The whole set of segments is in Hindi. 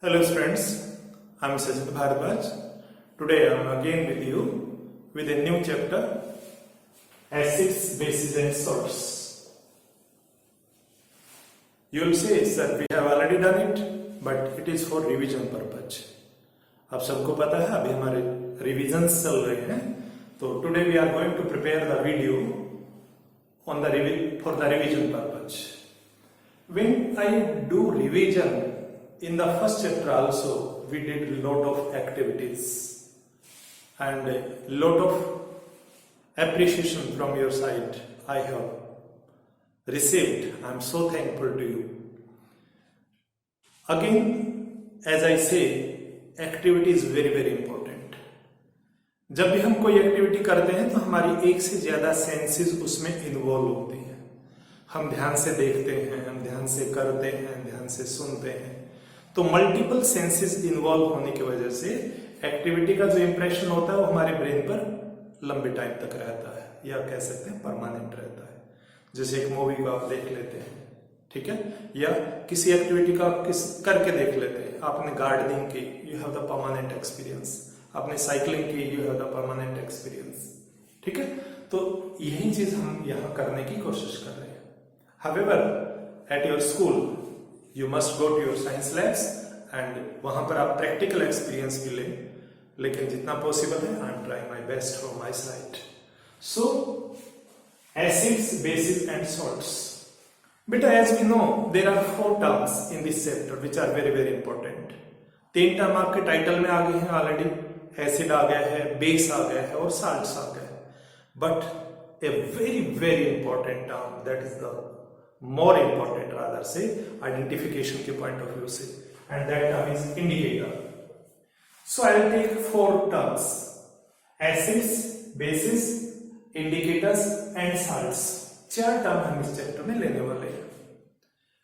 Hello friends, I am Sajid Bharadwaj. Today I am again with you with a new chapter, Acids, Bases and Salts. You will say, sir, we have already done it, but it is for revision purpose. आप सबको पता है अभी हमारे revisions चल रहे हैं, तो today we are going to prepare the video on the for the revision purpose. When I do revision, in the first chapter also we did a lot of activities and a lot of appreciation from your side I have received. I am so thankful to you. Again, as I say, activity is very very important. जब भी हम कोई एक्टिविटी करते हैं तो हमारी एक से ज्यादा सेंसेस उसमें इन्वॉल्व होती हैं. हम ध्यान से देखते हैं, हम ध्यान से करते हैं, ध्यान से सुनते हैं, तो मल्टीपल सेंसेस इन्वॉल्व होने की वजह से एक्टिविटी का जो इंप्रेशन होता है वो हमारे ब्रेन पर लंबे टाइम तक रहता है, या कह सकते हैं परमानेंट रहता है. जैसे एक मूवी को आप देख लेते हैं, ठीक है, या किसी एक्टिविटी का आप करके देख लेते हैं. आपने गार्डनिंग की, you have the permanent experience. आपने साइकिलिंग की, you have the permanent experience. ठीक है, तो यही चीज हम यहाँ करने की कोशिश कर रहे हैं. However, at your school you must go to your science labs and वहां पर आप प्रैक्टिकल एक्सपीरियंस भी लें, लेकिन जितना पॉसिबल है I am trying my best from my side. So acids, bases and salts. बेटा, as we know there are 4 terms in this chapter which are very very important. 3 term आपके टाइटल में आ गए हैं ऑलरेडी. एसिड आ गया है, बेस आ गया है और साल्ट्स आ गए. But a very very important term, that is the more important, rather say identification के point of view से, and that term is indicator. So I will take 4 terms: acids, bases, indicators and salts. 4 term हम इस चैप्टर में लेने वाले हैं.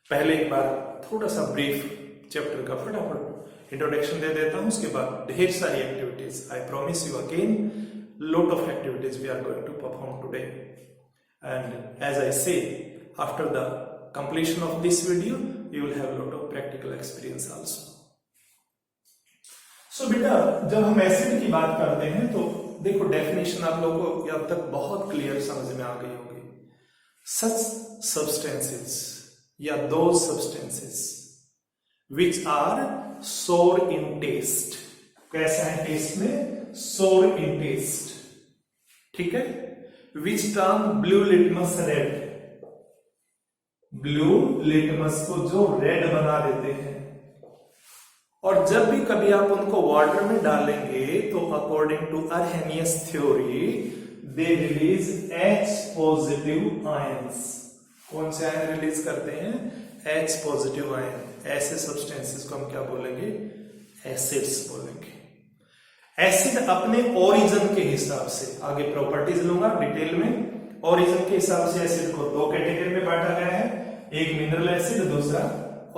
पहले एक बार थोड़ा सा ब्रीफ चैप्टर का फटाफट इंट्रोडक्शन दे देता हूं, उसके बाद ढेर सारी activities. I promise you again lot of activities we are going to perform today, and as I say, after the completion of this video you will have a lot of practical experience also. So बेटा, जब हम एसिड की बात करते हैं तो देखो डेफिनेशन आप लोगों को अब तक बहुत क्लियर समझ में आ गई होगी. Such substances या those substances which are sour in taste. कैसा है टेस्ट में? sour in taste. ठीक है. Which turn blue litmus red. Blue litmus को जो रेड बना देते हैं, और जब भी कभी आप उनको वाटर में डालेंगे तो according to Arrhenius theory they release H positive ions. कौन से आयन रिलीज करते हैं? H positive ion. ऐसे सब्सटेंसेस को हम क्या बोलेंगे? एसिड्स बोलेंगे. एसिड अपने ओरिजिन के हिसाब से, आगे प्रॉपर्टीज लूंगा डिटेल में, ओरिजिन के हिसाब से एसिड को 2 कैटेगरी में बांटा गया है. एक मिनरल एसिड, दूसरा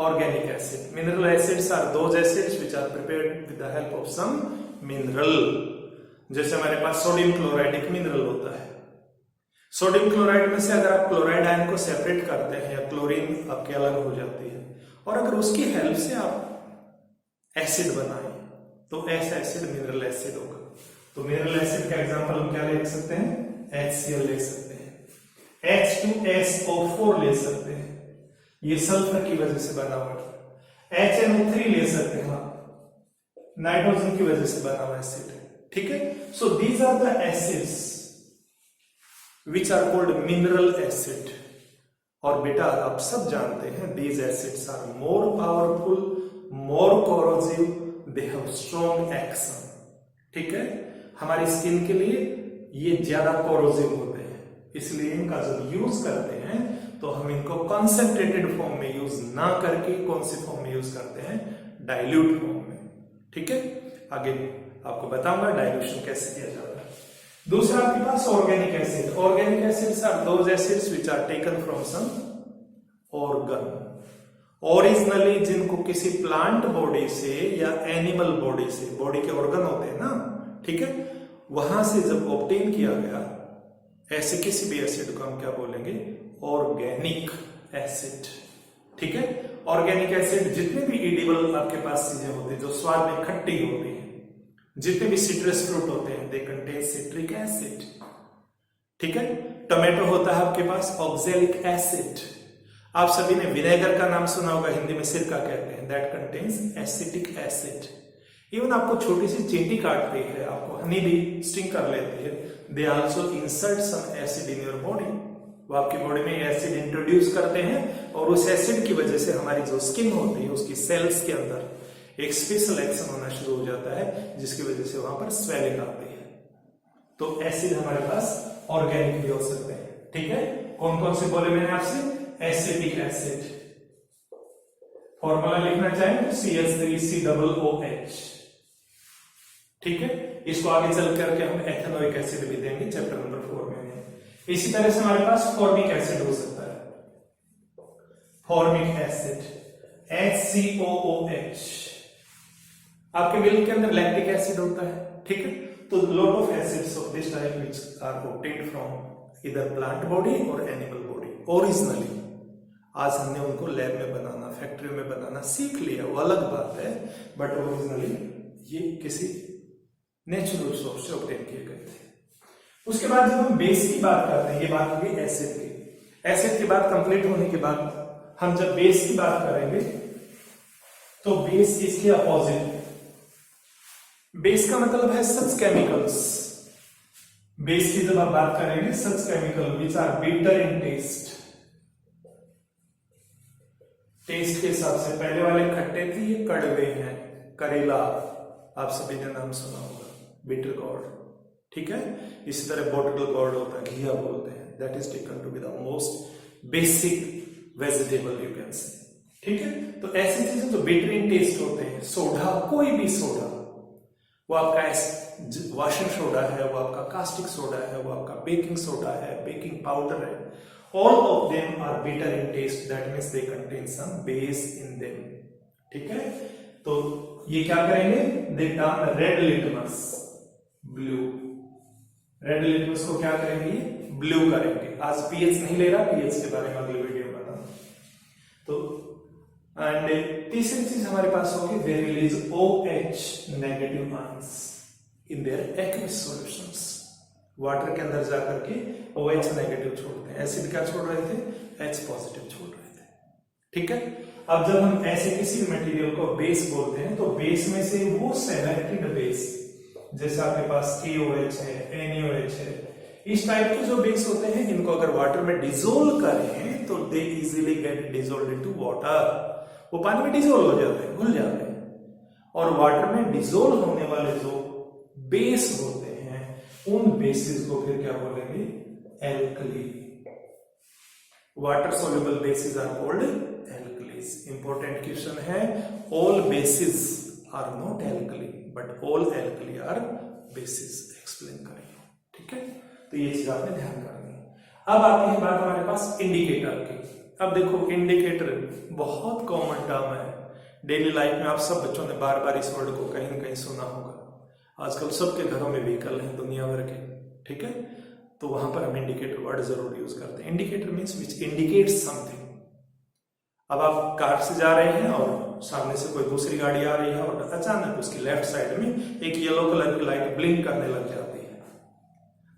organic acid. Mineral acids are those acids which are prepared with the help of some mineral. जैसे हमारे पास सोडियम क्लोराइड एक मिनरल होता है. सोडियम क्लोराइड में से अगर आप क्लोराइड आयन को सेपरेट करते हैं या क्लोरीन आपकी अलग हो जाती है, और अगर उसकी हेल्प से आप एसिड बनाएं तो ऐसा एसिड मिनरल एसिड होगा. तो मिनरल एसिड का एग्जांपल हम क्या ले सकते हैं? HCl ले सकते हैं, H2SO4 ले सकते हैं, ये सल्फर की वजह से बना हुआ. HNO3 ले सकते हैं, नाइट्रोजन की वजह से बना हुआ एसिड. ठीक है. So these are the acids which are called mineral acid. और बेटा आप सब जानते हैं these acids are more powerful, more corrosive, they have strong action. ठीक है. हमारी स्किन के लिए ये ज्यादा कोरोसिव होते हैं, इसलिए इनका जब यूज करते हैं तो हम इनको कॉन्सेंट्रेटेड फॉर्म में यूज ना करके कौन सी फॉर्म में यूज करते हैं? डाइल्यूट फॉर्म में. ठीक है. आगे आपको बताऊंगा डाइल्यूशन कैसे किया जाता है. दूसरा आपके पास organic acid. Organic acids are those acids which are taken from some organ. Originally जिनको किसी प्लांट बॉडी से या एनिमल बॉडी से, बॉडी के ऑर्गन होते हैं ना, ठीक है, वहां से जब ऑब्टेन किया गया ऐसे किसी भी एसिड को हम क्या बोलेंगे? Organic acid. ठीक है. ऑर्गेनिक एसिड जितने भी एडिबल आपके पास चीजें होती है जो स्वाद में खट्टी होती है, जितने भी सिट्रस फ्रूट होते हैं, दे कंटेन सिट्रिक एसिड। ठीक है, टोमेटो होता है आपके पास ऑक्सैलिक एसिड। आप सभी ने विनेगर का नाम सुना होगा, हिंदी में सिरका कहते हैं, that contains acetic acid. Even आपको छोटी सी चींटी काटती है, आपको हनी भी स्टिंग कर लेती है, they also insert some acid in your body. वो आपकी बॉडी में एसिड इंट्रोड्यूस करते हैं और उस एसिड की वजह से हमारी जो स्किन होती है उसकी सेल्स के अंदर एक स्पेशल एक्शन होना शुरू हो जाता है, जिसकी वजह से वहां पर स्वेलिंग आती है। तो एसिड हमारे पास ऑर्गेनिक भी हो सकते हैं। ठीक है, कौन कौन से बोले मैंने आपसे? एसिटिक एसिड, फॉर्मूला लिखना चाहें CH3COOH। ठीक है, इसको आगे चल करके हम एथेनोइक एसिड भी देंगे चैप्टर नंबर 4 में। इसी तरह से हमारे पास फॉर्मिक एसिड हो सकता है, फॉर्मिक एसिड HCOOH। आपके मिल्क के अंदर लैक्टिक एसिड होता है। ठीक है, तो lot of acids of this type which are obtained from either plant body और एनिमल बॉडी ओरिजिनली। आज हमने उनको लैब में बनाना, फैक्ट्री में बनाना सीख लिया, वो अलग बात है, बट ओरिजिनली ये किसी नेचुरल सोर्स से ऑब्टेन किए गए थे। उसके बाद जब हम बेस की बात करते हैं, ये बात होगी एसिड की। एसिड की बात कंप्लीट होने के बाद हम जब बेस की बात करेंगे तो बेस इसके अपोजिट। बेस का मतलब है सच केमिकल्स। बेस की जब आप बात करेंगे, such chemical which are bitter in taste. Taste के हिसाब से पहले वाले खट्टे थे, ये कड़वे हैं। करेला आप सभी ने नाम सुना होगा, बिटर गॉर्ड। ठीक है, इसी तरह बॉटल गॉर्ड होता है, घिया बोलते हैं, that is taken to be the most basic vegetable you can say. ठीक है, तो ऐसी चीजें जो बिटर इन टेस्ट होते हैं, सोडा, कोई भी सोडा, वो आपका वॉशिंग सोडा है, वो आपका कास्टिक सोडा है, वो आपका बेकिंग सोडा है, बेकिंग पाउडर है, all of them are bitter in taste, that means they contain some base in them। ठीक है, तो ये क्या करेंगे? they turn red litmus blue। Red litmus को क्या करेंगे? ब्लू करेंगे। आज पीएच नहीं ले रहा, पीएच के बारे में अगली वीडियो में बताऊं। तो एंड तीसरी चीज हमारे पास होगी, they release OH negative ions in their aqueous solutions। Water के अंदर जाकर के OH नेगेटिव छोड़ते हैं। एसिड क्या छोड़ रहे थे? H पॉजिटिव छोड़ रहे थे। ठीक है, अब जब हम ऐसे किसी मटेरियल को बेस बोलते हैं तो बेस में से वो सेलेक्टेड बेस, जैसे आपके पास KOH है, NaOH है, इस टाइप के जो बेस होते हैं, इनको अगर वाटर में डिसोल्व करें तो they easily get dissolve into water. वो पानी में डिसोल्व हो जाते हैं, घुल जाते हैं। और वाटर में डिसोल्व होने वाले जो बेस होते हैं, उन बेसिस को फिर क्या बोलेंगे? Alkali. Water soluble bases are called alkalis. Important question है, all bases are not alkali but all alkali are bases. Explain करेंगे। ठीक है, तो ये चीज आपने ध्यान करनी है। अब आती है बात हमारे पास इंडिकेटर की। अब देखो, इंडिकेटर बहुत कॉमन टर्म है डेली लाइफ में। आप सब बच्चों ने बार बार इस वर्ड को कहीं ना कहीं सुना होगा। आजकल सबके घरों में व्हीकल हैं दुनिया भर के। ठीक है, तो वहां पर हम इंडिकेटर वर्ड जरूर यूज करते हैं। Indicator means which indicates something. अब आप कार से जा रहे हैं और सामने से कोई दूसरी गाड़ी आ रही है और अचानक उसकी लेफ्ट साइड में एक येलो कलर की लाइट ब्लिंक करने लग जाती है।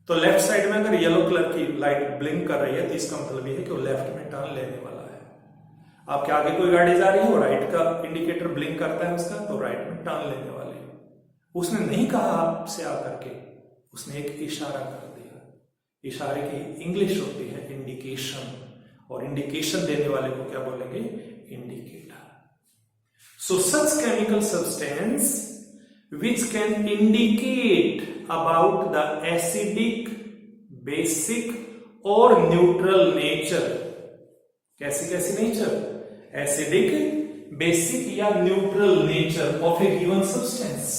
तो लेफ्ट साइड में अगर येलो कलर की लाइट ब्लिंक कर रही है तो इसका मतलब ये है कि वो लेफ्ट में टर्न लेने वाला है। आपके आगे कोई गाड़ी जा रही है और राइट का इंडिकेटर ब्लिंक करता है उसका, तो राइट में टर्न लेने वाली है। उसने नहीं कहा आपसे आकर के, उसने एक इशारा कर दिया। इशारे की इंग्लिश होती है इंडिकेशन, और इंडिकेशन देने वाले को क्या बोलेंगे? Indicator. So such chemical substance which can indicate about the acidic, basic or neutral nature। कैसी कैसी नेचर? एसिडिक, बेसिक या neutral nature of a given substance.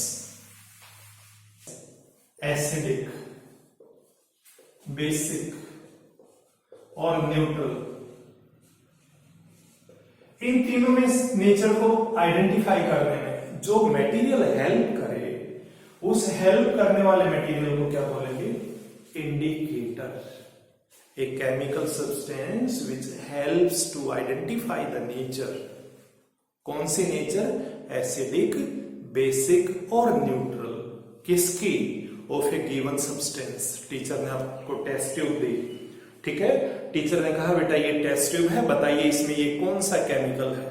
Acidic, basic और न्यूट्रल, इन तीनों में नेचर को आइडेंटिफाई करने में जो मटेरियल हेल्प करे, उस हेल्प करने वाले मटेरियल को क्या बोलेंगे? Indicator. A chemical substance which helps to identify the nature कौन सी नेचर? एसिडिक, बेसिक और न्यूट्रल। किसकी? Of a given substance. Teacher ने आपको टेस्ट ट्यूब दी, ठीक है, टीचर ने कहा बेटा ये टेस्ट ट्यूब है, बताइए इसमें ये कौन सा केमिकल है,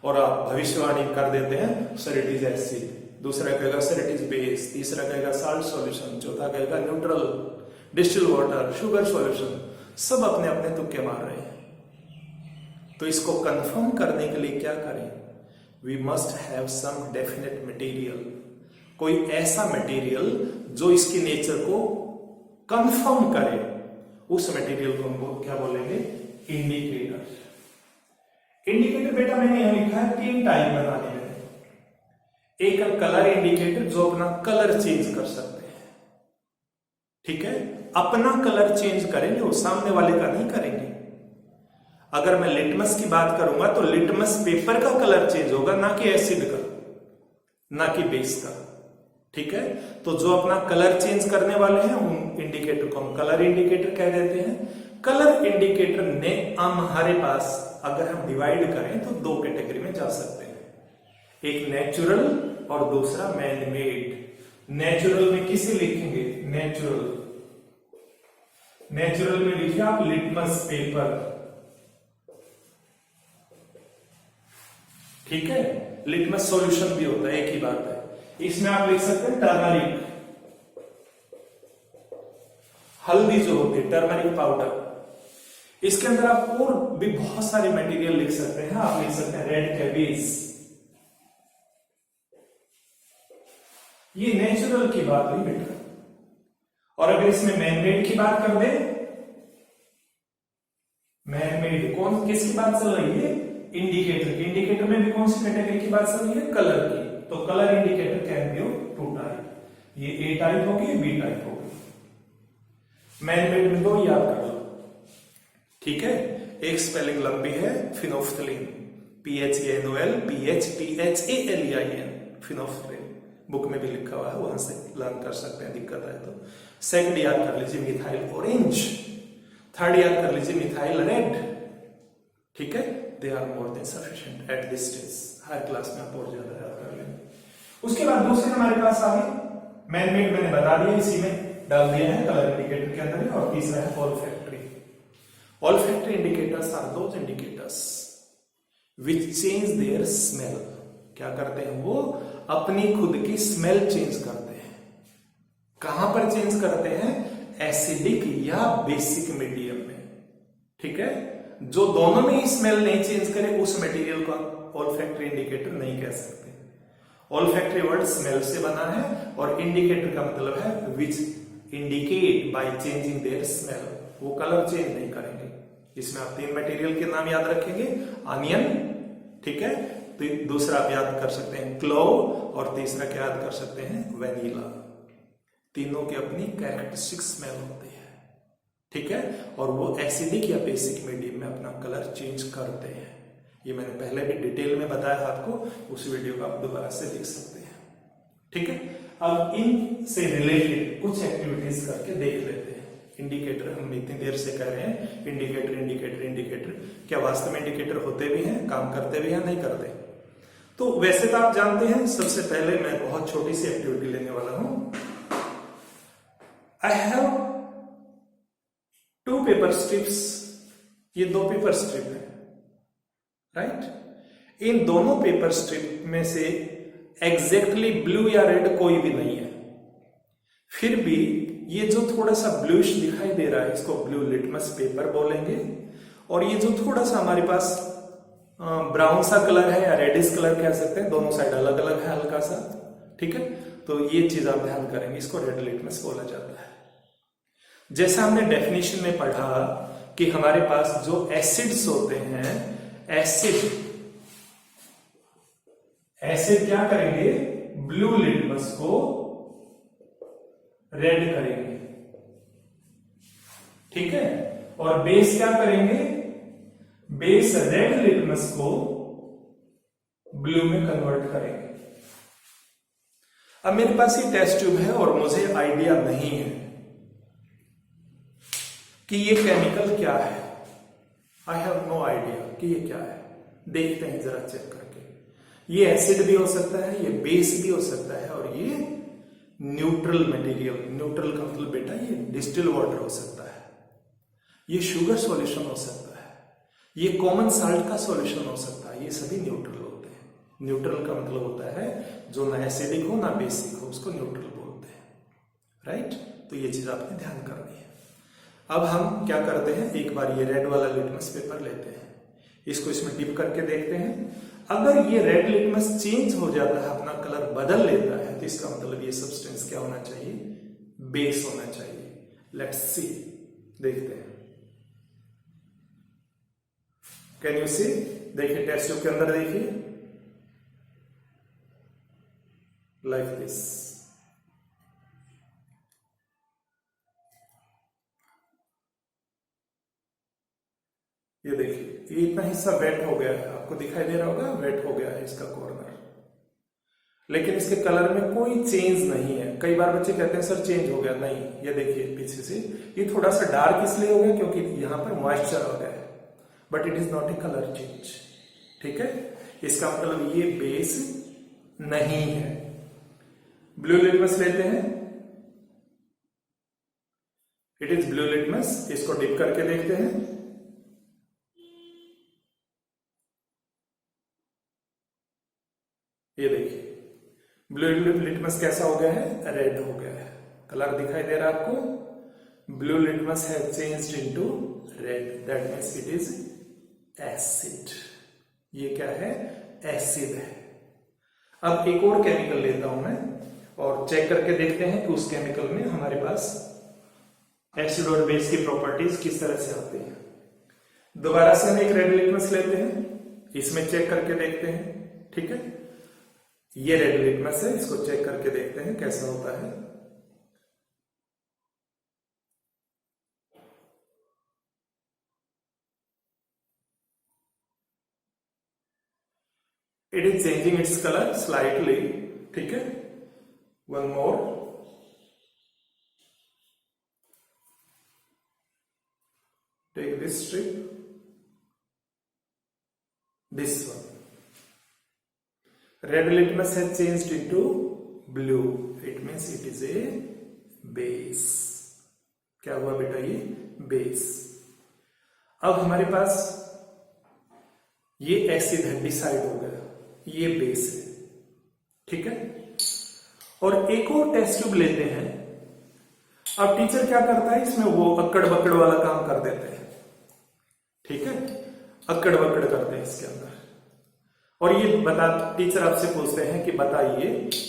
और आप भविष्यवाणी कर देते हैं सर इट इज एसिड, दूसरा कहेगा सर इट इज बेस, तीसरा कहेगा साल्ट सॉल्यूशन, चौथा कहेगा neutral, distil water, sugar solution, सब अपने अपने तुक्के मार रहे हैं। तो इसको कंफर्म करने के लिए क्या करें? We must have some definite material, कोई ऐसा मटेरियल जो इसकी नेचर को कंफर्म करे, उस मटेरियल को हम क्या बोलेंगे? इंडिकेटर। इंडिकेटर बेटा मैंने यहां लिखा है 3 टाइप बनाने में। एक कलर इंडिकेटर जो अपना कलर चेंज कर सकते हैं, ठीक है, अपना कलर चेंज करेंगे, वो सामने वाले का नहीं करेंगे। अगर मैं लिटमस की बात करूंगा तो लिटमस पेपर का कलर चेंज होगा, ना कि एसिड का, ना कि बेस का, ठीक है। तो जो अपना कलर चेंज करने वाले हैं उन इंडिकेटर को हम कलर इंडिकेटर कह देते हैं। कलर इंडिकेटर ने हमारे पास अगर हम डिवाइड करें तो 2 कैटेगरी में जा सकते हैं, एक नेचुरल और दूसरा मैन मेड। नेचुरल में किसे लिखेंगे? नेचुरल, नेचुरल में लिखिए आप लिटमस पेपर, ठीक है। लिटमस सॉल्यूशन भी होता है, एक ही बात है। इसमें आप लिख सकते हैं टर्मरिक, हल्दी जो होती है, टर्मरिक पाउडर। इसके अंदर आप और भी बहुत सारे मटेरियल लिख सकते हैं। आप लिख सकते हैं रेड कैबेज, ये नेचुरल की बात हुई बेटा। और अगर इसमें मैनमेड की बात कर दे, मैनमेड कौन किसकी बात चल रही है? इंडिकेटर। इंडिकेटर में भी कौन सी कैटेगरी की बात चल रही है? कलर की। तो colour indicator can be of 2 type, ये ए टाइप होगी, बी टाइप होगी। मैनमेड में 2 याद कर लो, ठीक है। एक स्पेलिंग लंबी है, phenolphthalein, PHENOL PHPHALEIN, phenolphthalein, book में भी लिखा हुआ है, वहां से लर्न कर सकते हैं, दिक्कत है तो। सेकंड याद कर लीजिए मिथाइल ऑरेंज, थर्ड याद कर लीजिए मिथाइल रेड, ठीक है। They are more than sufficient at this stage. हर क्लास में आप और ज्यादा याद कर लेंगे। उसके बाद दूसरे हमारे पास आ गए मैनमेड, मैंने बता दिया, इसी में डाल दिया है कलर इंडिकेटर के अंदर। और तीसरा है olfactory. Olfactory indicators are those indicators which change their smell. क्या करते हैं? वो अपनी खुद की स्मेल चेंज करते हैं। कहां पर चेंज करते हैं? एसिडिक या बेसिक मीडियम में, ठीक है। जो दोनों में ही स्मेल नहीं चेंज करे उस मटेरियल को आप ऑल्फैक्टरी इंडिकेटर नहीं कह सकते। ऑल्फैक्टरी वर्ड स्मेल से बना है और इंडिकेटर का मतलब है which indicate by changing their smell, वो कलर चेंज नहीं करेंगे। इसमें आप 3 मटेरियल के नाम याद रखेंगे, अनियन, ठीक है, तो दूसरा आप याद कर सकते हैं क्लोव, और तीसरा क्या याद कर सकते हैं? वेनिला। तीनों की अपनी कैरेक्टरिस्टिक स्मेल होती है, ठीक है, और वो एसिडिक या बेसिक मीडियम में अपना कलर चेंज करते हैं। ये मैंने पहले भी डिटेल में बताया आपको, उस वीडियो को आप दोबारा से देख सकते हैं, ठीक है। अब इन से रिलेटेड कुछ एक्टिविटीज करके देख लेते हैं। इंडिकेटर हम इतनी देर से कह रहे हैं इंडिकेटर इंडिकेटर इंडिकेटर, क्या वास्तव में इंडिकेटर होते भी हैं, काम करते भी हैं, नहीं करते? तो वैसे तो आप जानते हैं। सबसे पहले मैं बहुत छोटी सी एक्टिविटी लेने वाला हूं। आई हैव 2 पेपर स्ट्रिप्स, ये 2 पेपर स्ट्रिप है, राइट। इन दोनों पेपर स्ट्रिप में से एग्जैक्टली ब्लू या रेड कोई भी नहीं है, फिर भी ये जो थोड़ा सा ब्लूइश दिखाई दे रहा है इसको ब्लू लिटमस पेपर बोलेंगे। और ये जो थोड़ा सा हमारे पास ब्राउन सा कलर है या रेडिश कलर कह सकते हैं, दोनों साइड अलग अलग है हल्का सा, ठीक है। तो ये चीज आप ध्यान करेंगे, इसको रेड लिटमस बोला जाता है। जैसा हमने डेफिनेशन में पढ़ा कि हमारे पास जो एसिड्स होते हैं, एसिड क्या करेंगे? ब्लू लिटमस को रेड करेंगे, ठीक है। और बेस क्या करेंगे? बेस रेड लिटमस को ब्लू में कन्वर्ट करेंगे। अब मेरे पास ये टेस्ट ट्यूब है और मुझे आइडिया नहीं है कि ये केमिकल क्या है। आई हैव नो आइडिया कि ये क्या है। देखते हैं जरा चेक करके। ये एसिड भी हो सकता है, ये बेस भी हो सकता है, और ये न्यूट्रल मटेरियल, न्यूट्रल का मतलब बेटा ये डिस्टिल वाटर हो सकता है, ये शुगर सॉल्यूशन हो सकता है, ये कॉमन साल्ट का सॉल्यूशन हो सकता है, ये सभी न्यूट्रल होते हैं। न्यूट्रल का मतलब होता है जो ना एसिडिक हो ना बेसिक हो, उसको न्यूट्रल बोलते हैं, राइट। तो ये चीज आपने ध्यान करनी है। अब हम क्या करते हैं, एक बार ये रेड वाला लिटमस पेपर लेते हैं, इसको इसमें डिप करके देखते हैं। अगर ये रेड लिटमस चेंज हो जाता है, अपना कलर बदल लेता है, तो इसका मतलब ये सब्सटेंस क्या होना चाहिए, बेस होना चाहिए। लेट्स सी, देखते हैं। कैन यू सी, देखिए टेस्ट ट्यूब के अंदर देखिए, लाइक दिस। ये देखिए, ये इतना हिस्सा वेट हो गया है, आपको दिखाई दे रहा होगा, वेट हो गया है इसका कॉर्नर, लेकिन इसके कलर में कोई चेंज नहीं है। कई बार बच्चे कहते हैं सर चेंज हो गया, नहीं, ये देखिए पीछे से ये थोड़ा सा डार्क इसलिए हो गया क्योंकि यहां पर मॉइस्चर हो गया है, but it is not a colour change, ठीक है। इसका मतलब ये बेस नहीं है। ब्लू लिटमस लेते हैं, इट इज ब्लू लिटमस, इसको डिप करके देखते हैं। ये देखिए ब्लू लिटमस कैसा हो गया है, रेड हो गया है, कलर दिखाई दे रहा है आपको। Blue litmus has changed into red, that means it is acid. ये क्या है, एसिड है। अब एक और केमिकल लेता हूं मैं और चेक करके देखते हैं कि उस केमिकल में हमारे पास एसिड और बेस की प्रॉपर्टीज किस तरह से आती हैं। दोबारा से हम एक रेड लिटमस लेते हैं, इसमें चेक करके देखते हैं, ठीक है। ये रेड लिटमस है, इसको चेक करके देखते हैं कैसा होता है। It is changing its colour slightly, ठीक है। One more, take this strip, this one, red litmus has changed into blue, it means it is a base। क्या हुआ बेटा, ये बेस। अब हमारे पास ये एसिड है, डिसाइड हो गया, ये बेस है, ठीक है। और एक और टेस्ट ट्यूब लेते हैं। अब टीचर क्या करता है, इसमें वो अक्कड़ बक्कड़ वाला काम कर देते हैं, ठीक है, अक्कड़ बक्कड़ करते हैं इसके अंदर। और ये बता, टीचर आपसे पूछते हैं कि बताइए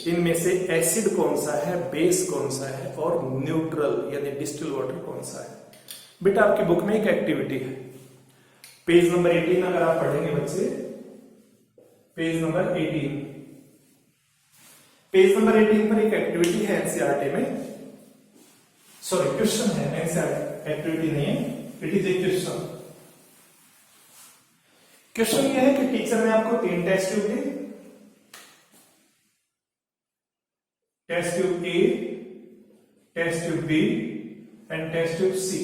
इनमें से एसिड कौन सा है, बेस कौन सा है, और न्यूट्रल यानी डिस्टिल वाटर कौन सा है। बेटा आपकी बुक में एक एक्टिविटी है, पेज नंबर 18 अगर आप पढ़ेंगे बच्चे, पेज नंबर 18, पेज नंबर 18 पर एक एक्टिविटी है एनसीईआरटी में, सॉरी क्वेश्चन है, एनसीईआरटी एक्टिविटी नहीं है, it is a question. Question यह है कि टीचर ने आपको 3 टेस्ट ट्यूब दी, test tube A, test tube B and test tube C.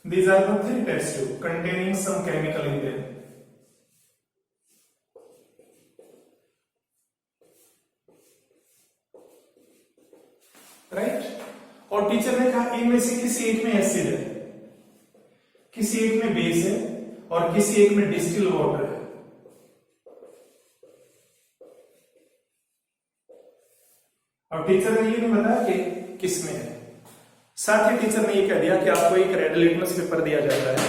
These are the 3 test tube containing some chemical in them. Right? और टीचर ने कहा इनमें से किसी एक में एसिड है, किसी एक में बेस है, और किसी एक में डिस्टिल वाटर है। और टीचर ने ये नहीं बताया कि किसमें है। साथ ही टीचर ने ये कह दिया कि आपको एक रेड लिटमस पेपर दिया जाता है,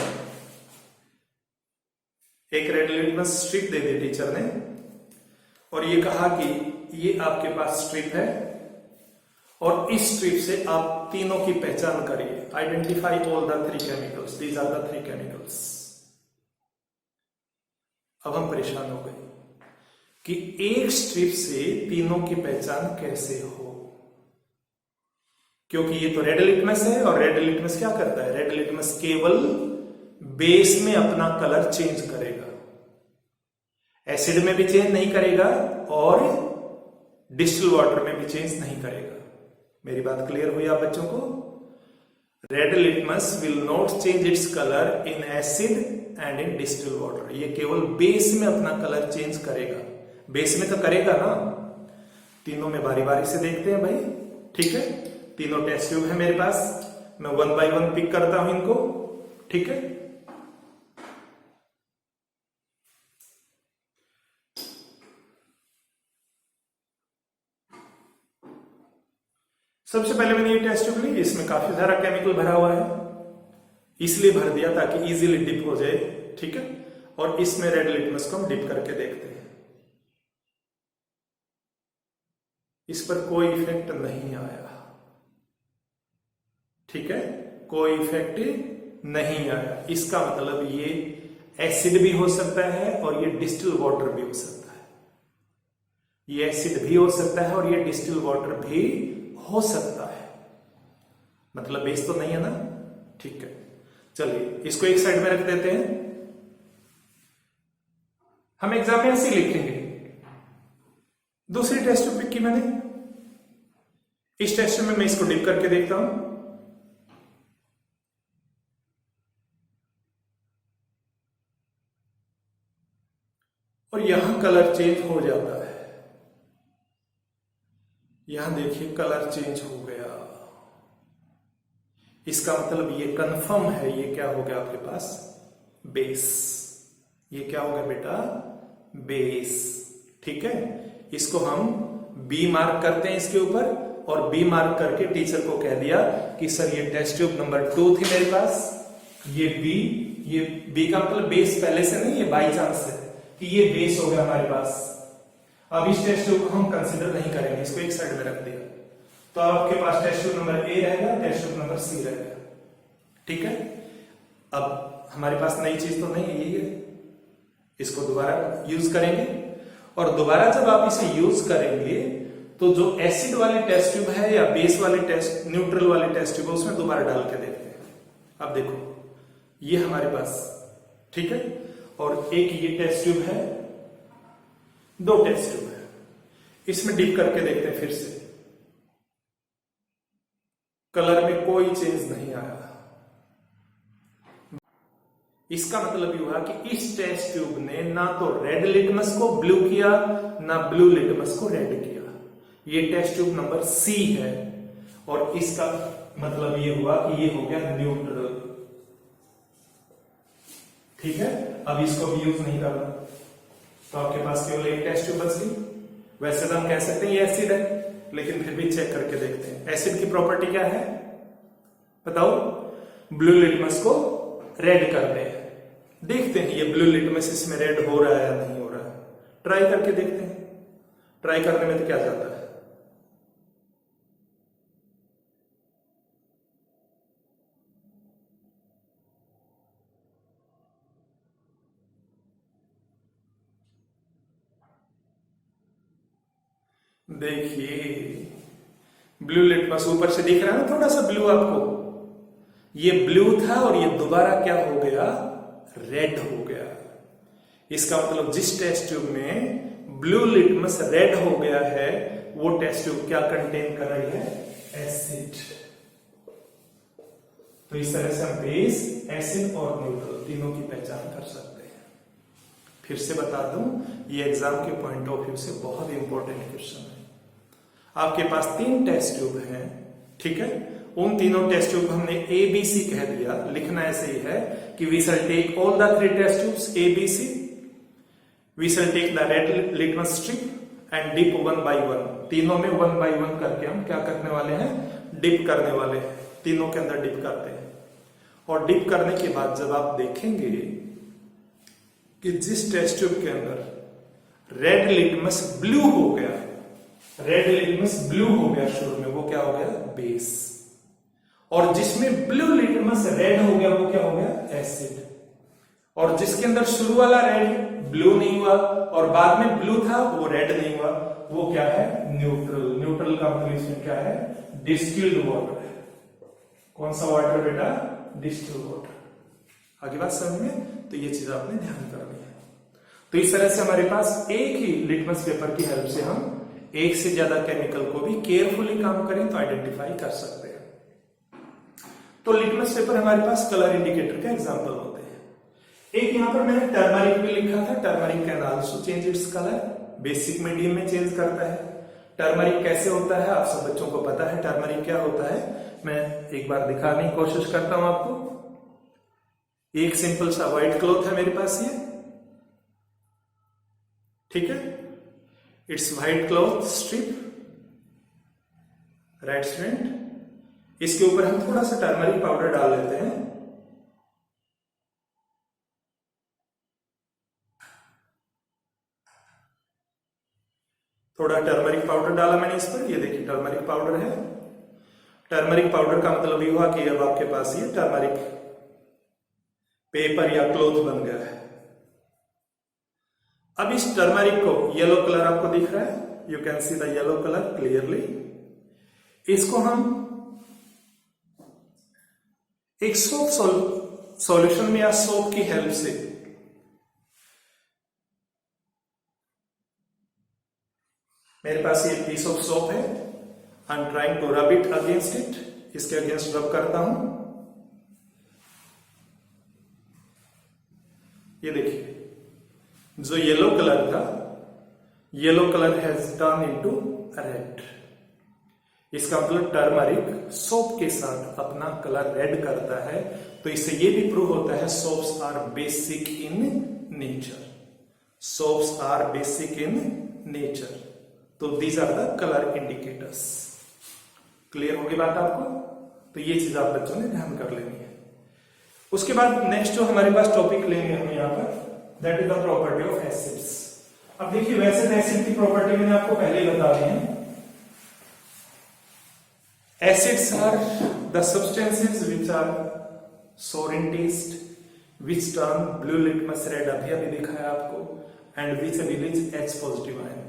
एक रेड लिटमस स्ट्रिप दे दी टीचर ने, और ये कहा कि ये आपके पास स्ट्रिप है, और इस स्ट्रिप से आप तीनों की पहचान करिए, identify all the 3 chemicals, these are the 3 chemicals. अब हम परेशान हो गए कि एक स्ट्रिप से तीनों की पहचान कैसे हो, क्योंकि ये तो रेड लिटमस है, और रेड लिटमस क्या करता है, रेड लिटमस केवल बेस में अपना कलर चेंज करेगा, एसिड में भी चेंज नहीं करेगा, और डिस्टिल वाटर में भी चेंज नहीं करेगा। मेरी बात क्लियर हुई आप बच्चों को? Red litmus will not change its colour in acid and in distil water. ये केवल बेस में अपना कलर चेंज करेगा, बेस में तो करेगा ना। तीनों में बारी बारी से देखते हैं भाई, ठीक है। तीनों टेस्ट ट्यूब है मेरे पास, मैं 1 बाय 1 पिक करता हूं इनको, ठीक है। सबसे पहले मैंने ये टेस्ट ट्यूब ली, इसमें काफी सारा केमिकल भरा हुआ है, इसलिए भर दिया ताकि इजीली डिप हो जाए, ठीक है। और इसमें रेड लिटमस को हम डिप करके देखते हैं। इस पर कोई इफेक्ट नहीं आया, ठीक है, कोई इफेक्ट नहीं आया। इसका मतलब ये एसिड भी हो सकता है और ये डिस्टिल वाटर भी हो सकता है। ये एसिड भी हो सकता है और ये डिस्टिल वाटर भी हो सकता है, मतलब बेस तो नहीं है ना, ठीक है। चलिए इसको एक साइड में रख देते हैं। हम एग्जाम में ऐसे लिखेंगे। दूसरी टेस्ट ट्यूब पिक की मैंने, इस टेस्ट में मैं इसको डिप करके देखता हूं। और यहां कलर चेंज हो जाता है, यहां देखिए कलर चेंज हो गया। इसका मतलब ये कंफर्म है, ये क्या हो गया आपके पास, बेस। ये क्या हो गया बेटा, बेस, ठीक है। इसको हम बी मार्क करते हैं इसके ऊपर, और बी मार्क करके टीचर को कह दिया कि सर ये टेस्ट ट्यूब नंबर 2 थी मेरे पास, ये बी का मतलब बेस पहले से नहीं, ये बाई चांस है कि ये बेस हो गया हमारे पास। अब इस टेस्ट ट्यूब को हम कंसीडर नहीं करेंगे, इसको एक साइड में रख दिया। तो आपके पास टेस्ट ट्यूब नंबर ए रहेगा, टेस्ट ट्यूब नंबर सी रहेगा, ठीक है। अब हमारे पास नई चीज तो नहीं है, यही है। इसको दोबारा यूज करेंगे, और दोबारा जब आप इसे यूज करेंगे तो जो एसिड वाली टेस्ट ट्यूब है या बेस वाली टेस्ट, न्यूट्रल वाली टेस्ट ट्यूब है, उसमें दोबारा डाल के देखते हैं। अब देखो ये हमारे पास, ठीक है, और एक ये टेस्ट ट्यूब है, 2 टेस्ट ट्यूब है, इसमें डिप करके देखते हैं फिर से। कलर में कोई चेंज नहीं आया। इसका मतलब ये हुआ कि इस टेस्ट ट्यूब ने ना तो रेड लिटमस को ब्लू किया, ना ब्लू लिटमस को रेड किया। ये टेस्ट ट्यूब नंबर सी है, और इसका मतलब ये हुआ कि ये हो गया न्यूट्रल, ठीक है। अब इसको भी यूज नहीं करना, तो आपके पास केवल एक टेस्ट ट्यूब बच गई। वैसे तो हम कह सकते हैं ये एसिड है, लेकिन फिर भी चेक करके देखते हैं। एसिड की प्रॉपर्टी क्या है बताओ, ब्लू लिटमस को रेड करते हैं। देखते हैं ये ब्लू लिटमस इसमें रेड हो रहा है या नहीं हो रहा है, ट्राई करके देखते हैं। ट्राई करने में तो क्या जाता है। देखिए ब्लू लिटमस ऊपर से दिख रहा है ना थोड़ा सा ब्लू आपको, ये ब्लू था और ये दोबारा क्या हो गया, रेड हो गया। इसका मतलब जिस टेस्ट ट्यूब में ब्लू लिटमस रेड हो गया है, वो टेस्ट ट्यूब क्या कंटेन कर रही है, एसिड। तो इस तरह से हम बेस, एसिड और न्यूट्रल तीनों की पहचान कर सकते हैं। फिर से बता दूं, ये एग्जाम के पॉइंट ऑफ व्यू से बहुत इंपॉर्टेंट क्वेश्चन है। आपके पास 3 टेस्ट ट्यूब हैं, ठीक है। उन तीनों टेस्ट ट्यूब हमने ए बी सी कह दिया। लिखना ऐसे ही है कि we shall take all the 3 test tubes A B C, we shall take the red litmus strip and dip 1 by 1। तीनों में 1 by 1 करके हम क्या करने वाले हैं, डिप करने वाले हैं। तीनों के अंदर डिप करते हैं, और डिप करने के बाद जब आप देखेंगे कि जिस टेस्ट ट्यूब के अंदर रेड लिटमस ब्लू हो गया, रेड लिटमस ब्लू हो गया शुरू में, वो क्या हो गया, बेस। और जिसमें ब्लू लिटमस रेड हो गया, वो क्या हो गया, एसिड। और जिसके अंदर शुरू वाला रेड ब्लू नहीं हुआ और बाद में ब्लू था, वो रेड नहीं हुआ, वो क्या है, न्यूट्रल। न्यूट्रल का मतलब इसमें क्या है, डिस्टिल्ड वाटर है। कौन सा वाटर बेटा, डिस्टिल्ड वाटर। आगे बात समझ में, तो ये चीज आपने ध्यान करनी है। तो इस तरह से हमारे पास एक ही लिटमस पेपर की हेल्प से हम एक से ज्यादा केमिकल को भी केयरफुली काम करें तो आइडेंटिफाई कर सकते हैं। तो लिटमस पेपर हमारे पास कलर इंडिकेटर का एग्जांपल होते हैं। एक यहां पर मैंने टर्मरिक भी लिखा था, turmeric can also change its colour, basic medium में चेंज करता है। टर्मरिक कैसे होता है आप सब बच्चों को पता है, टर्मरिक क्या होता है, मैं एक बार दिखाने की कोशिश करता हूं आपको। एक सिंपल सा व्हाइट क्लॉथ है मेरे पास ये, ठीक है, it's white cloth strip, right student. इसके ऊपर हम थोड़ा सा टर्मरिक पाउडर डाल लेते हैं। थोड़ा टर्मरिक पाउडर डाला मैंने इस पर, ये देखिए टर्मरिक पाउडर है। टर्मरिक पाउडर का मतलब ये हुआ कि अब आपके पास ये टर्मरिक पेपर या क्लॉथ बन गया है। अब इस टर्मरिक को, येलो कलर आपको दिख रहा है, you can see the yellow colour clearly. इसको हम एक सोप सॉल्यूशन में या सोप की हेल्प से मेरे पास ये पीस ऑफ सोप है, I am trying to rub it against it, इसके अगेंस्ट रब करता हूं। ये देखिए जो येलो कलर था, yellow colour has turn into red. इसका मतलब टर्मरिक सोप के साथ अपना कलर रेड करता है। तो इससे ये भी प्रूव होता है soaps are basic in nature, soaps are basic in nature. तो these are the colour indicators. Clear होगी बात आपको? तो ये चीज आप बच्चों ने ध्यान कर लेनी है। उसके बाद नेक्स्ट जो हमारे पास टॉपिक लेंगे हम यहाँ पर, that is the property of acids. अब देखिए वैसे एसिड की प्रॉपर्टी मैंने आपको पहले ही बता दी है। Acids are the substances which are sour in taste, which turn blue litmus red, अभी दिखा है आपको, and which release H positive ion।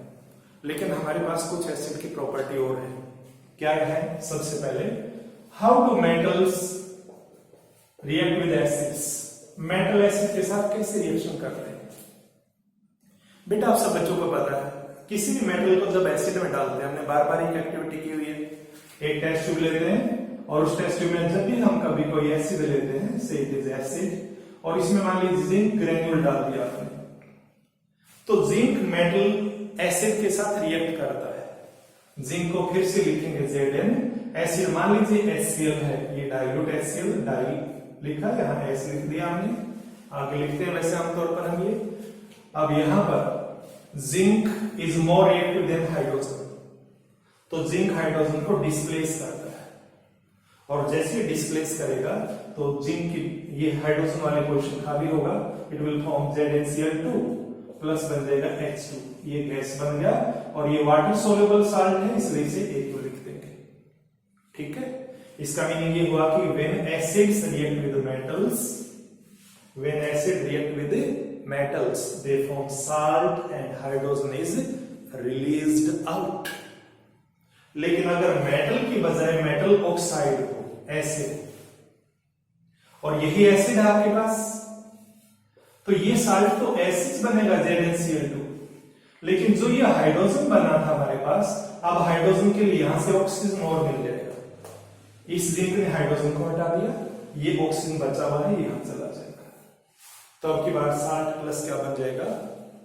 लेकिन हमारे पास कुछ एसिड की प्रॉपर्टी और है। क्या है? सबसे पहले, how do metals react with acids? Metal acid के साथ कैसे रिएक्शन करते हैं? बेटा आप सब बच्चों को पता है, किसी भी मेटल को जब एसिड में डालते हैं, हमने बार बार एक एक्टिविटी की हुई है, एक टेस्ट ट्यूब लेते हैं और उस टेस्ट ट्यूब में जब भी हम कभी कोई एसिड लेते हैं, से इट इज एसिड, और इसमें मान लीजिए जिंक ग्रेन्यूल डाल दिया आपने, तो जिंक मेटल एसिड के साथ रिएक्ट करता है। जिंक को फिर से लिखेंगे Zn, एसिड मान लीजिए HCl है, ये डाइल्यूट HCl, डाई लिखा है, यहां एस लिख दिया हमने, आगे लिखते हैं वैसे आमतौर पर हम ये। अब यहां पर zinc is more reactive than hydrogen, तो जिंक हाइड्रोजन को डिस्प्लेस करता है, और जैसे डिस्प्लेस करेगा तो जिंक की ये हाइड्रोजन वाले पोजीशन खाली होगा, it will form ZnCl2 plus बन जाएगा H2, ये गैस बन गया, और ये वाटर सोल्यूबल साल्ट है इसलिए इसे A2 लिख देंगे। ठीक है, इसका मीनिंग ये हुआ कि when acids react with metals, when acid react with metals they form salt and hydrogen is released out. लेकिन अगर मेटल की बजाय मेटल ऑक्साइड हो, एसिड, और यही एसिड है आपके पास, तो ये साल्ट तो एसिड बनेगा ZnCl2, लेकिन जो ये हाइड्रोजन बना था हमारे पास, अब हाइड्रोजन के लिए यहां से ऑक्सीजन और मिल जाएगा। इस जिंक ने हाइड्रोजन को हटा दिया, ये ऑक्सीजन बचा हुआ है, यहां चला जाएगा, तो अब की बार साल्ट प्लस क्या बन जाएगा?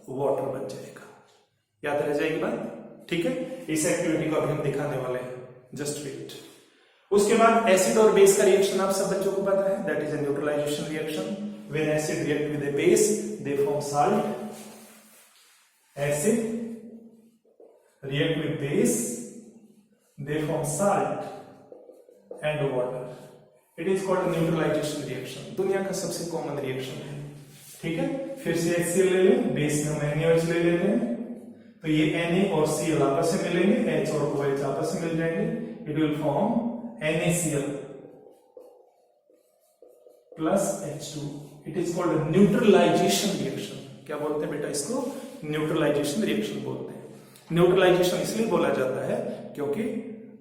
वाटर बन जाएगा। याद रह जाएगी बात? ठीक है, इस एक्टिविटी को अभी हम दिखाने वाले हैं, जस्ट वेट। उसके बाद एसिड और बेस का रिएक्शन आप सब बच्चों को पता है, that is a neutralisation reaction. When acid react with a base they form salt, acid react with base they form salt and water. It is called neutralisation reaction, दुनिया का सबसे कॉमन रिएक्शन है। ठीक है, फिर से HCl ले लें, बेस में हम NaOH ले लेते हैं, तो ये Na और Cl आपस में मिलेंगे, H और OH आपस में मिल जाएंगे, it will form NaCl plus H2। It is called neutralisation reaction. क्या बोलते हैं बेटा इसको? न्यूट्रलाइजेशन रिएक्शन बोलते हैं। न्यूट्रलाइजेशन इसलिए बोला जाता है क्योंकि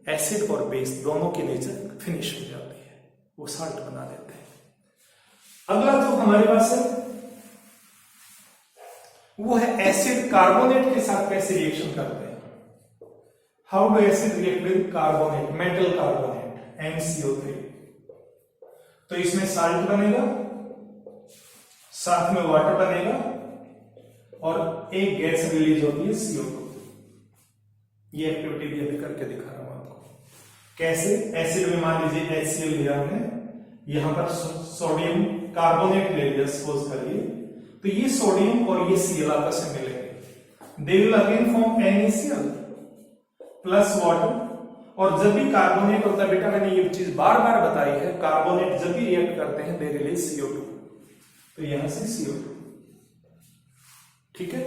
एसिड और बेस दोनों की नेचर फिनिश हो जाती है, वो साल्ट बना देते हैं। अगला जो हमारे पास है वो है एसिड कार्बोनेट के साथ कैसे रिएक्शन करते हैं। How do acid react with carbonate, metal carbonate MCO3। तो इसमें साल्ट बनेगा, साथ में वाटर बनेगा और एक गैस रिलीज होती है CO2। ये एक्टिविटी भी अभी करके दिखा रहा हूं आपको। कैसे? एसिड में मान लीजिए HCl लिया हमने, यहां पर सोडियम कार्बोनेट ले लिया सपोज करिए, तो ये सोडियम और ये Cl आपस में मिलेंगे, they will again form NaCl plus water. और जब भी कार्बोनेट होता है, बेटा मैंने ये चीज बार बार बताई है, कार्बोनेट जब भी रिएक्ट करते हैं दे रिलीज CO2, तो यहां से CO2। ठीक है,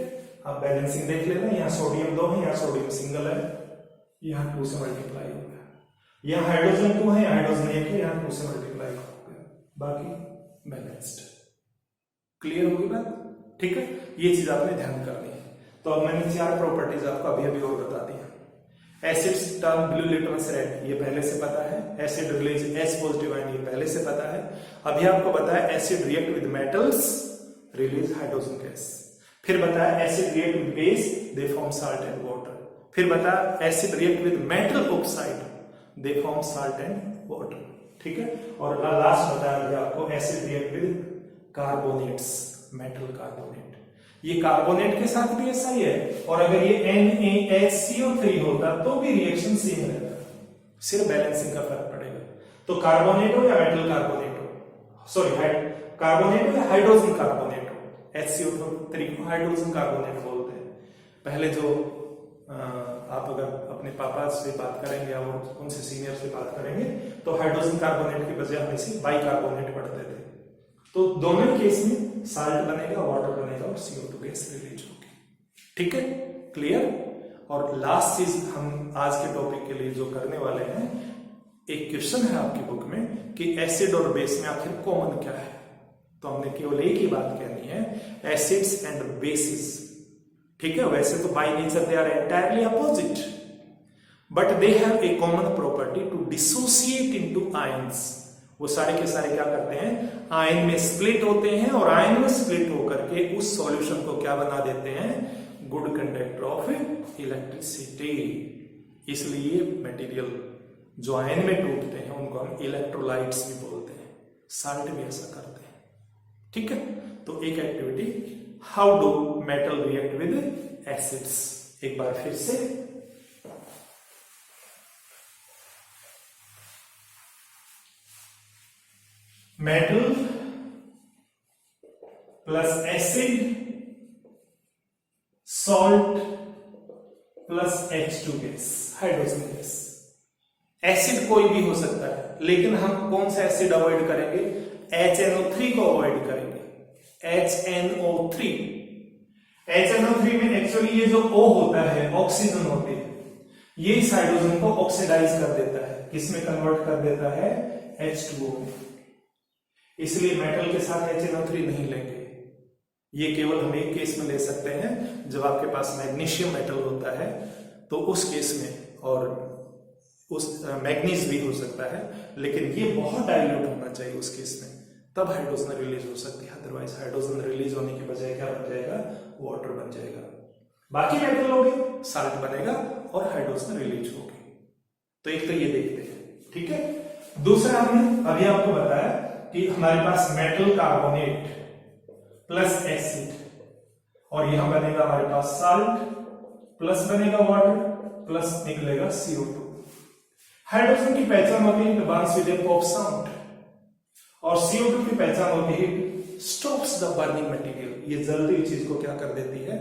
आप बैलेंसिंग देख लेना, यहाँ सोडियम 2 है, यहाँ सोडियम सिंगल है, यहाँ 2 से मल्टीप्लाई हो गया, यहाँ हाइड्रोजन 2 है, यहाँ हाइड्रोजन 1 है, यहाँ 2 से मल्टीप्लाई हो गया, बाकी बैलेंस्ड। क्लियर होगी बात? ठीक है, ये चीज आपने ध्यान करनी है। तो अब मैंने 4 प्रॉपर्टीज आपको अभी अभी और बता दी। Acids turn blue litmus red, ये पहले से पता है। Acid release H positive ion, ये पहले से पता है। अभी आपको बताया acid react with metals, release hydrogen gas. फिर बताया acid react with base, they form salt and water. फिर बताया acid react with metal oxide, they form salt and water. ठीक है, और लास्ट बताया आपको acid react with carbonates, metal carbonate. ये कार्बोनेट के साथ भी ऐसा ही है, और अगर ये NaHCO3 होता तो भी रिएक्शन सेम रहता, सिर्फ बैलेंसिंग का फर्क पड़ेगा। तो कार्बोनेट हो या मेटल कार्बोनेट हो, सॉरी कार्बोनेट हो या हाइड्रोजन कार्बोनेट हो, HCO3 को हाइड्रोजन कार्बोनेट बोलते हैं। पहले जो आप अगर अपने पापा से बात करेंगे और उनसे सीनियर से बात करेंगे तो हाइड्रोजन कार्बोनेट की बजाय हम इसे बाइकार्बोनेट पढ़ते थे। तो दोनों केस में साल्ट बनेगा, वाटर बनेगा और CO2 गैस रिलीज होगी। ठीक है, क्लियर? और लास्ट चीज हम आज के टॉपिक के लिए जो करने वाले हैं, एक क्वेश्चन है आपकी बुक में कि एसिड और बेस में आखिर कॉमन क्या है। तो हमने केवल एक ही बात कहनी है, एसिड्स एंड बेसिस। ठीक है, वैसे तो by nature they are entirely opposite, but they have a common property to dissociate into ions. वो सारे के सारे क्या करते हैं, आयन में स्प्लिट होते हैं, और आयन में स्प्लिट होकर के उस सॉल्यूशन को क्या बना देते हैं, गुड कंडक्टर ऑफ इलेक्ट्रिसिटी। इसलिए मटेरियल जो आयन में टूटते हैं उनको हम इलेक्ट्रोलाइट्स भी बोलते हैं, साल्ट भी ऐसा करते हैं। ठीक है, तो एक activity, how do metal react with acids, एक बार फिर से। Metal plus acid, salt plus H2 gas, hydrogen gas. Acid कोई भी हो सकता है, लेकिन हम कौन सा एसिड अवॉइड करेंगे, HNO3 को अवॉइड करेंगे। HNO3 में एक्चुअली ये जो O होता है, ऑक्सीजन होती है, ये इस हाइड्रोजन को ऑक्सीडाइज कर देता है, किसमें कन्वर्ट कर देता है, H2O में। इसलिए मेटल के साथ HNO3 नहीं लेंगे। ये केवल हम एक केस में ले सकते हैं, जब आपके पास मैग्नीशियम मेटल होता है तो उस केस में, और उस मैग्नीज भी हो सकता है, लेकिन ये बहुत डाइल्यूट होना चाहिए उस केस में, तब हाइड्रोजन रिलीज हो सकती है। अदरवाइज हाइड्रोजन रिलीज होने की बजाय क्या बन जाएगा, वाटर बन जाएगा। बाकी मेटल लोगे, साल्ट बनेगा और हाइड्रोजन रिलीज होगी। तो एक तो ये देखते हैं। ठीक है, दूसरा हमने अभी आपको बताया कि हमारे पास मेटल कार्बोनेट प्लस एसिड, और यहां बनेगा हमारे पास साल्ट, प्लस बनेगा वाटर, प्लस निकलेगा CO2। हाइड्रोजन की पहचान होती है it Burns with A pop sound, और CO2 की पहचान होती है स्टॉप्स द बर्निंग मटेरियल। ये जलती हुई चीज को क्या कर देती है,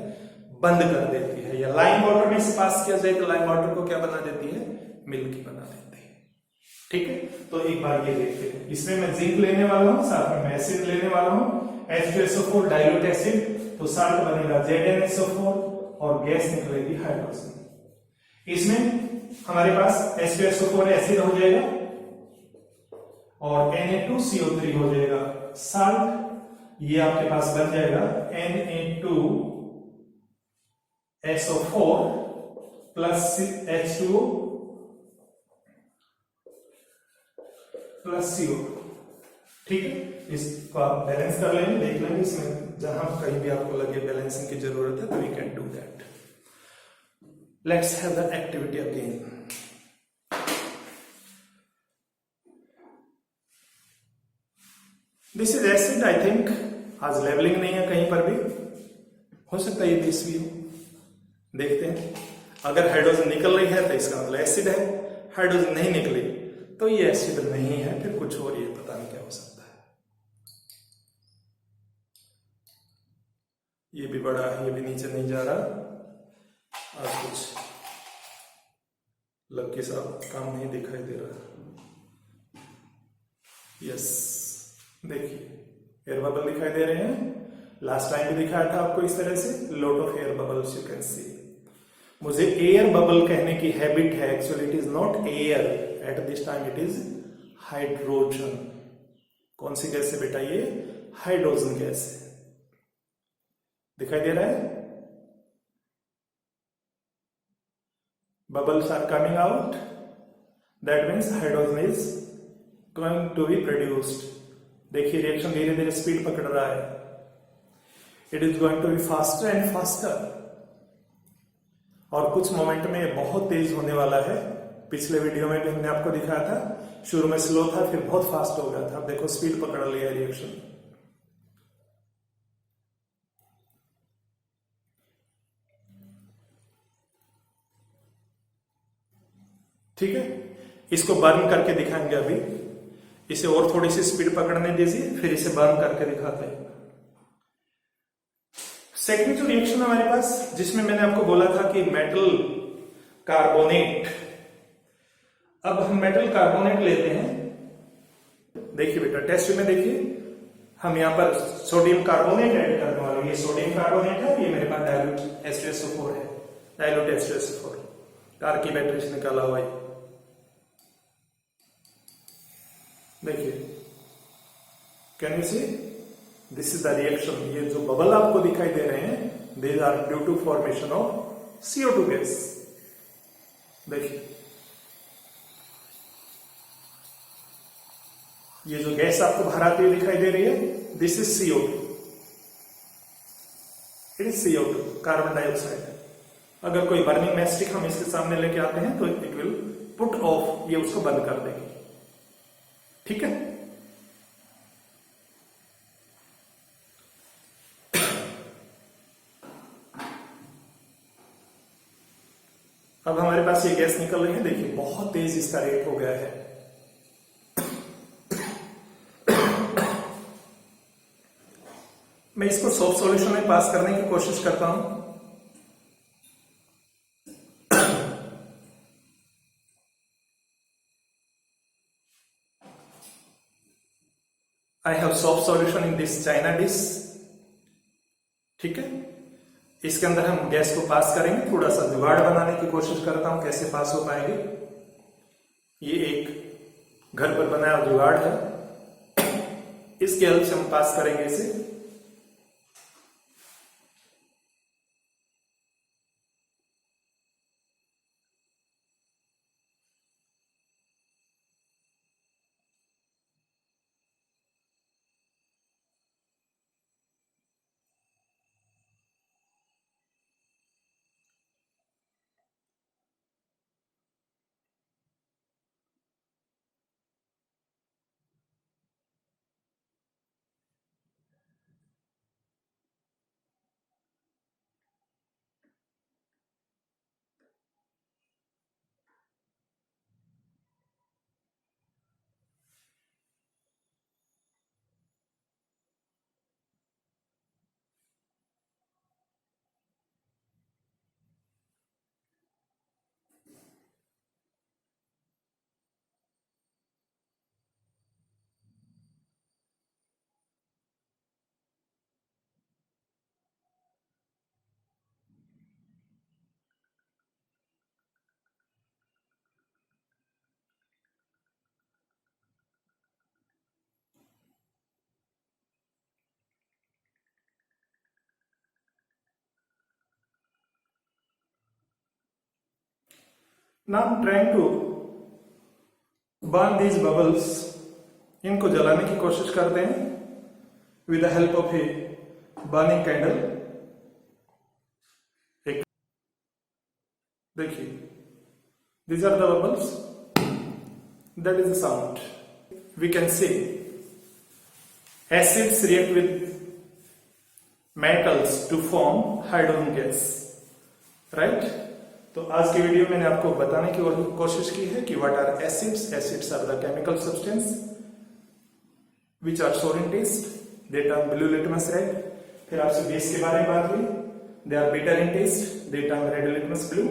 बंद कर देती है। या लाइम वाटर में से पास किया जाए तो लाइम वाटर को क्या बना देती है, मिल्की बना देती है। ठीक है, तो एक बार ये देखते हैं। इसमें मैं जिंक लेने वाला हूं, साथ में मैं एसिड लेने वाला हूं, H2SO4 डाइल्यूट एसिड, तो साल्ट बनेगा ZnSO4 और गैस निकलेगी हाइड्रोजन। इसमें हमारे पास H2SO4 एसिड हो जाएगा और Na2CO3 हो जाएगा साल्ट। ये आपके पास बन जाएगा Na2SO4 plus H2O plus CO। ठीक है, इसको आप बैलेंस कर लेंगे, देख लेंगे इसमें जहां कहीं भी आपको लगे बैलेंसिंग की जरूरत है तो we can do that. Let's have the activity again. This is acid I think. आज लेवलिंग नहीं है कहीं पर भी, हो सकता है ये बेस भी हो, देखते हैं। अगर हाइड्रोजन निकल रही है तो इसका मतलब एसिड है, हाइड्रोजन नहीं निकली तो ये एसिड नहीं है, फिर कुछ और ये पता नहीं क्या हो सकता है। ये भी बड़ा है, ये भी नीचे नहीं जा रहा। आज कुछ लकी सा काम नहीं दिखाई दे रहा। यस, देखिए एयर बबल दिखाई दे रहे हैं। लास्ट टाइम भी दिखाया था आपको इस तरह से, lot of air bubbles you can see. मुझे एयर बबल कहने की हैबिट है, actually it is not air at this time, it is hydrogen. कौन सी गैस है बेटा ये? हाइड्रोजन गैस है। दिखाई दे रहा है? Bubbles are coming out. That means hydrogen is going to be produced. देखिए रिएक्शन धीरे धीरे स्पीड पकड़ रहा है। It is going to be faster and faster. और कुछ मोमेंट में बहुत तेज होने वाला है। पिछले वीडियो में भी हमने आपको दिखाया था, शुरू में स्लो था फिर बहुत फास्ट हो गया था। अब देखो स्पीड पकड़ लिया रिएक्शन। ठीक है, इसको बर्न करके दिखाएंगे अभी। इसे और थोड़ी सी स्पीड पकड़ने दीजिए, फिर इसे बर्न करके दिखाते हैं। सेकंड जो रिएक्शन हमारे पास, जिसमें मैंने आपको बोला था कि मेटल कार्बोनेट। अब हम मेटल कार्बोनेट लेते हैं। देखिए बेटा टेस्ट में देखिए, हम यहां पर सोडियम कार्बोनेट ऐड करने वाले। ये सोडियम कार्बोनेट है, ये मेरे पास डाइल्यूट H2SO4 है, डाइल्यूट H2SO4 कार की बैटरी से निकाला हुआ है। देखिए, can you see this is the reaction. ये जो बबल आपको दिखाई दे रहे हैं, these are due to formation of CO2 gas. देखिए ये जो गैस आपको बाहर आती हुई दिखाई दे रही है, this is CO2, it is CO2 carbon dioxide. अगर कोई बर्निंग मैस्टिक हम इसके सामने लेके आते हैं तो इट विल पुट ऑफ, ये उसको बंद कर देगी। ठीक है, अब हमारे पास ये गैस निकल रही है। देखिए बहुत तेज इसका रेट हो गया है। मैं इसको सॉफ्ट सॉल्यूशन में पास करने की कोशिश करता हूं। I have soft solution in this China dish. ठीक है, इसके अंदर हम गैस को पास करेंगे। थोड़ा सा जुगाड़ बनाने की कोशिश करता हूं, कैसे पास हो पाएंगे। ये एक घर पर बनाया जुगाड़ है, इसके हेल्प से हम पास करेंगे इसे। Now I'm trying to burn these bubbles. इनको जलाने की कोशिश करते हैं with the help of a burning candle. देखिए, these are the bubbles. That is the sound. We can see Acids react with metals to form hydrogen gas, right. तो आज की वीडियो मैंने आपको बताने की कोशिश की है कि what are acids. Acids are the chemical substance which are sour in taste, they turn blue litmus red. फिर आपसे बेस के बारे में बात हुई, they are bitter in taste, they turn red litmus blue.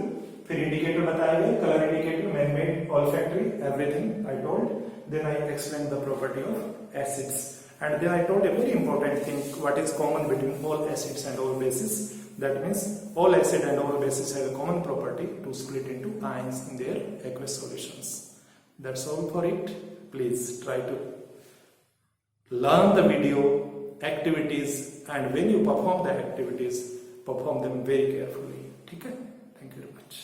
फिर इंडिकेटर बताए गए, colour indicator, man made, olfactory, everything I told. Then I explained the property of acids, and then I told a very important thing, what is common between all acids and all bases. That means all acid and all bases have a common property to split into ions in their aqueous solutions. That's all for it. Please try to learn the video activities, and when you perform the activities, perform them very carefully. ठीक है? Thank you very much.